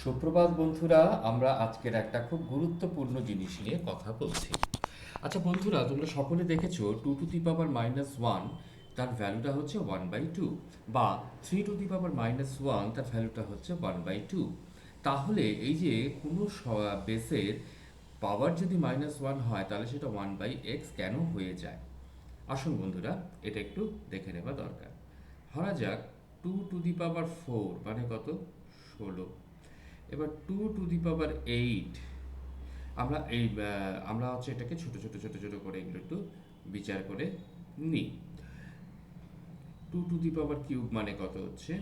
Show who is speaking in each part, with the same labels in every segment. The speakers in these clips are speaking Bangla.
Speaker 1: সুপ্রভাত বন্ধুরা, আমরা আজকের একটা খুব গুরুত্বপূর্ণ জিনিস নিয়ে কথা বলছি। আচ্ছা বন্ধুরা, তোমরা সকলে দেখেছো (2^-1) তার ভ্যালুটা হচ্ছে 1/2, বা (3^-1) তার ভ্যালুটা হচ্ছে 1/2। তাহলে এই যে কোনো বেসের পাওয়ার যদি -1 হয় তাহলে সেটা 1/x কেন হয়ে যায়? আসুন বন্ধুরা, এটা একটু দেখে নেওয়া দরকার। ধরা যাক 2^4 মানে কত? 16। এবার 2^8, আমরা হচ্ছে এটাকে ছোট ছোট ছোট ছোট করে এগুলো একটু বিচার করে নিই। 2^³ মানে কত হচ্ছে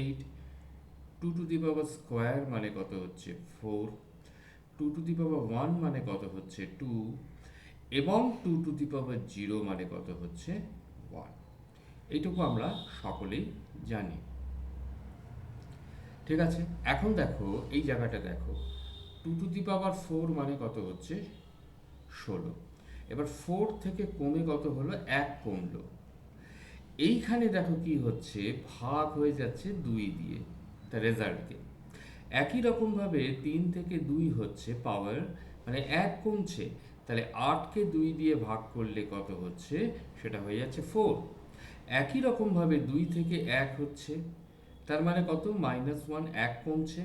Speaker 1: 8, 2^² মানে কত হচ্ছে 4, 2^1 মানে কত হচ্ছে 2, এবং 2^0 মানে কত হচ্ছে 1। এইটুকু আমরা সকলেই জানি। ঠিক আছে, এখন দেখো এই জায়গাটা দেখো, 2^4 মানে কত হচ্ছে 16। এবার 4 থেকে কমে কত হলো? 1 কমলো। এইখানে দেখো কি হচ্ছে, ভাগ হয়ে যাচ্ছে 2 দিয়ে, তার রেজাল্টকে। একই রকমভাবে 3 থেকে 2 হচ্ছে পাওয়ার, মানে 1 কমছে, তাহলে 8কে 2 দিয়ে ভাগ করলে কত হচ্ছে? সেটা হয়ে যাচ্ছে 4। একই রকমভাবে 2 থেকে 1 হচ্ছে, তার মানে কত? -1, 1 কমছে।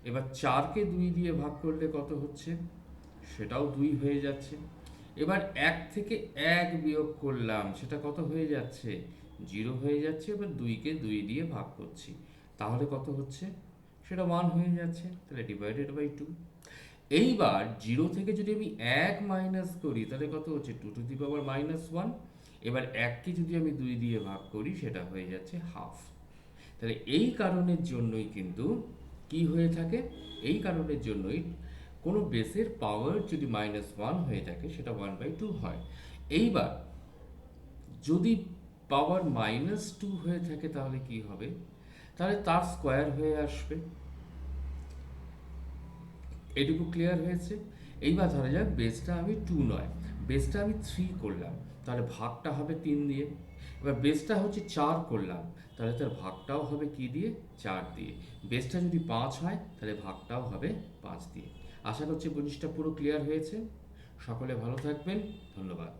Speaker 1: এবার 4কে 2 দিয়ে ভাগ করলে কত হচ্ছে? সেটাও 2 হয়ে যাচ্ছে। এবার 1 থেকে 1 বিয়োগ করলাম, সেটা কত হয়ে যাচ্ছে? 0 হয়ে যাচ্ছে। এবার 2কে 2 দিয়ে ভাগ করছি, তাহলে কত হচ্ছে? সেটা 1 হয়ে যাচ্ছে, তাহলে /2। এইবার 0 থেকে যদি আমি 1 মাইনাস করি তাহলে কত হচ্ছে? 2^-1। এবার 1কে যদি আমি 2 দিয়ে ভাগ করি সেটা হয়ে যাচ্ছে হাফ। তাহলে এই কারণের জন্যই কিন্তু কি হয়ে থাকে, এই কারণের জন্যই কোনো বেসের পাওয়ার যদি -1 হয়ে থাকে সেটা 1/2 হয়। এইবার যদি পাওয়ার -2 হয়ে থাকে তাহলে কি হবে? তাহলে তার স্কোয়ার হয়ে আসবে। এটুকু ক্লিয়ার হয়েছে? এইবার ধরা যাক বেসটা আমি 2 নয়, বেসটা আমি 3 করলাম, তাহলে ভাগটা হবে 3 দিয়ে। এবার বেসটা হচ্ছে 4 করলাম, তাহলে তার ভাগটাও হবে কি দিয়ে? 4 দিয়ে। বেসটা যদি 5 হয় তাহলে ভাগটাও হবে 5 দিয়ে। আশা করছি জিনিসটা পুরো ক্লিয়ার হয়েছে। সকলে ভালো থাকবেন, ধন্যবাদ।